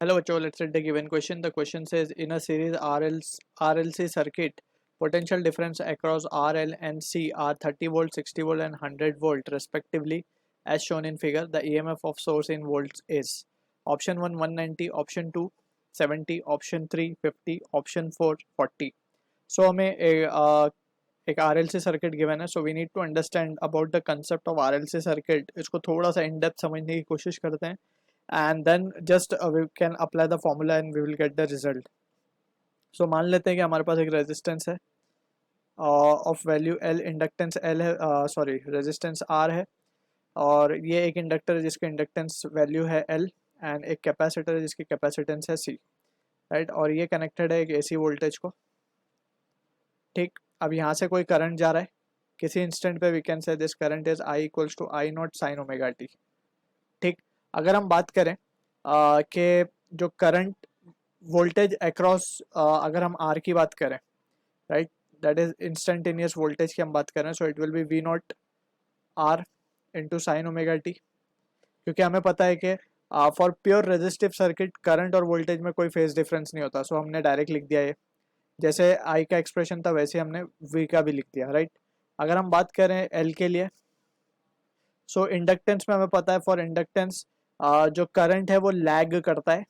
Hello, Joe. Let's read the given question. The question says in a series RLC circuit, potential difference across RL and C are 30 volt, 60 volt, and 100 volt respectively, as shown in figure. The EMF of source in volts is option 1 190, option 2 70, option 3 50, option 4 40. So हमें एक RLC circuit given है. So we need to understand about the concept of RLC circuit. इसको थोड़ा सा in depth समझने की कोशिश करते हैं and then just we can apply the formula and we will get the result. So मान लेते हैं कि हमारे पास एक रेजिस्टेंस है of value L, inductance L है, सॉरी रेजिस्टेंस R है, और ये एक इंडक्टर है जिसका इंडक्टेंस वैल्यू है L, एंड एक कैपेसिटर है जिसकी कैपेसिटेंस है C, राइट. और ये कनेक्टेड है एक AC वोल्टेज को. ठीक, अब यहाँ से कोई करंट जा रहा है किसी इंस्टेंट पे. We can say this current is I equals to I naught sine omega t. ठीक, अगर हम बात करें कि जो करंट वोल्टेज अक्रॉस, अगर हम आर की बात करें, right, that is instantaneous voltage की हम बात करें, so it will be V naught R into sine omega t. क्योंकि हमें पता है कि for pure resistive circuit current और वोल्टेज में कोई फेज डिफरेंस नहीं होता. सो हमने डायरेक्ट लिख दिया ये, जैसे आई का एक्सप्रेशन था वैसे हमने वी का भी लिख दिया, राइट. अगर हम बात करें एल के लिए, सो इंडक्टेंस में हमें पता है फॉर इंडक्टेंस जो करंट है वो लैग करता है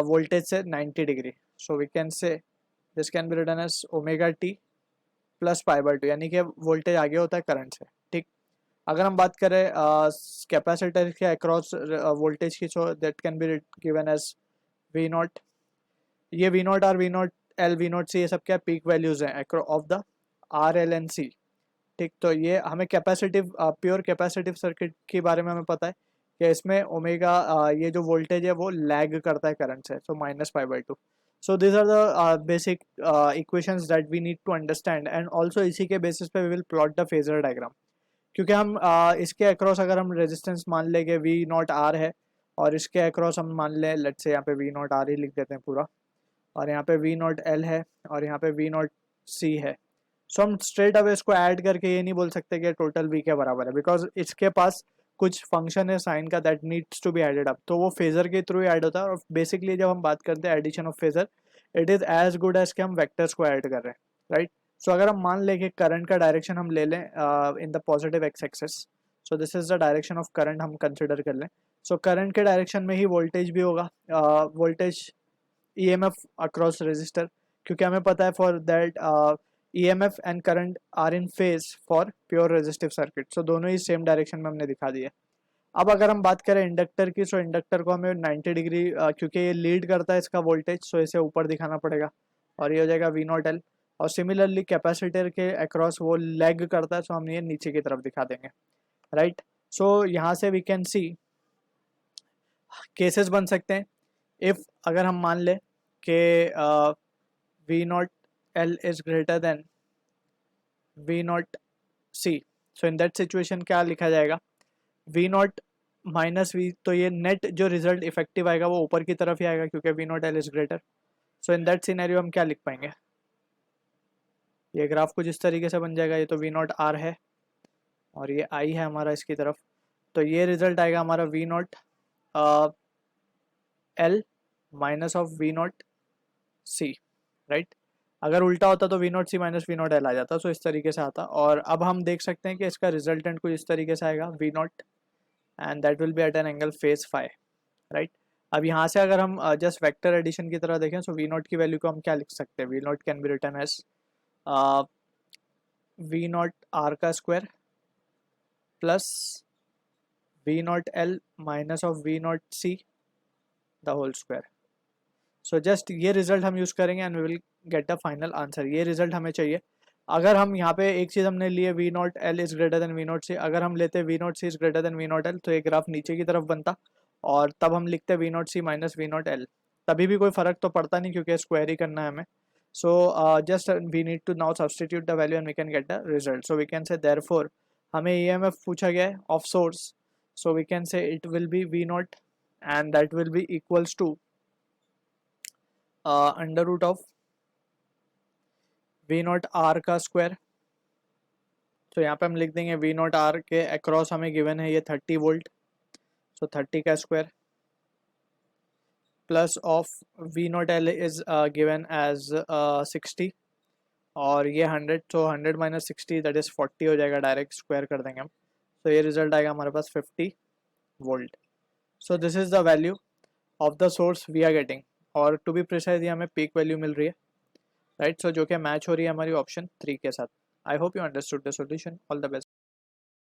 वोल्टेज से 90 degree. So we can say this can be written as omega t plus pi by two, यानी कि वोल्टेज आगे होता है करंट से. ठीक, अगर हम बात करें कैपेसिटर के अक्रॉस वोल्टेज की, so that can be given as V naught. ये V naught R, V naught L, V naught C, ये सब क्या पीक वैल्यूज हैं of the R L and C. ठीक, तो ये हमें कैपेसिटिव प्योर कैपेसिटिव सर्किट के बारे में हमें पता है कि इसमें ओमेगा ये जो वोल्टेज है वो लैग करता है करंट से, so minus pi by two. So this are the basic equations that we need to understand, and also इसी के बेसिस पे we will plot the phasor diagram. क्योंकि हम इसके अक्रॉस अगर हम रेजिस्टेंस मान लेंगे वी नॉट आर है, और इसके अक्रॉस हम मान लें लेट्स से यहाँ पे वी नॉट आर ही लिख देते हैं पूरा, और यहाँ पे वी नॉट एल है, और यहाँ पे वी नॉट सी है. सो हम स्ट्रेट अवे इसको ऐड करके ये नहीं बोल सकते कि टोटल वी के बराबर है, बिकॉज इसके पास कुछ फंक्शन है साइन का that needs to be added up, तो वो फेजर के थ्रू ही ऐड होता है. और बेसिकली जब हम बात करते हैं addition of phasor, it is as good as कि हम वेक्टर्स को ऐड कर रहे हैं, राइट. सो अगर हम मान लें कि करंट का डायरेक्शन हम ले लें in the positive X axis, so this is the direction of current हम कंसिडर कर लें. सो करंट के डायरेक्शन में ही वोल्टेज भी होगा, वोल्टेज EMF अक्रॉस रेजिस्टर, क्योंकि हमें पता है for that EMF and current are in phase for pure resistive circuit. So दोनों ही सेम डायरेक्शन में हमने दिखा दिया. अब अगर हम बात करें इंडक्टर की, सो इंडक्टर को हमें 90 डिग्री क्योंकि ये लीड करता है इसका वोल्टेज, सो इसे ऊपर दिखाना पड़ेगा, और ये हो जाएगा वी नॉट एल. और सिमिलरली कैपेसिटर के अक्रॉस वो लैग करता है, सो हम ये नीचे की तरफ दिखा देंगे, राइट. सो यहाँ से वी कैन सी केसेस बन सकते हैं. इफ अगर हम मान ले कि V naught L is greater than V naught C, so in that situation क्या लिखा जाएगा, वी नॉट माइनस वी. तो ये नेट जो रिजल्ट इफेक्टिव आएगा वो ऊपर की तरफ ही आएगा क्योंकि V naught L is greater. So in that scenario हम क्या लिख पाएंगे, ये ग्राफ कुछ इस तरीके से बन जाएगा. ये तो वी नॉट आर है और ये आई है हमारा इसकी तरफ, तो ये रिजल्ट आएगा हमारा V naught L minus of V naught C, right. अगर उल्टा होता तो V naught C minus V naught L आ जाता, सो इस तरीके से आता. और अब हम देख सकते हैं कि इसका रिजल्टेंट कुछ इस तरीके से आएगा V naught, and that will be at an angle phase phi, right. अब यहाँ से अगर हम जस्ट वेक्टर एडिशन की तरह देखें, सो वी नॉट की वैल्यू को हम क्या लिख सकते हैं, V naught can be written as V naught R का square plus V naught L minus of V naught C the whole square. So just ये रिजल्ट हम यूज़ करेंगे and we will get a final answer. ये result हमें चाहिए. अगर हम यहाँ पे एक चीज़ हमने लिए V naught L is greater than V naught C, अगर हम लेते V naught C is greater than V naught L, तो ये ग्राफ नीचे की तरफ बनता, और तब हम लिखते V naught C minus V naught L. तभी भी कोई फ़र्क तो पड़ता नहीं क्योंकि स्क्वायर ही करना है हमें. So just we need to now substitute the value and we can get the result. So we can say therefore हमें EMF पूछा गया है of source, so we can say it will be V naught, and that will be equals to under root of V naught R का square. तो यहाँ पे हम लिख देंगे वी नॉट आर के अक्रॉस हमें गिवन है ये 30 वोल्ट, सो 30 का square plus of V naught L is given as 60 और ये 100, तो 100 माइनस 60 दैट इज़ 40 हो जाएगा, डायरेक्ट स्क्वायर कर देंगे हम, तो ये रिजल्ट आएगा हमारे पास 50 volt. So this is the value of the source we are getting, और टू बी प्रिसाइज ये हमें पीक वैल्यू मिल रही है, राइट। सो जो कि मैच हो रही है हमारी ऑप्शन 3 के साथ। I hope you understood the solution. All the best.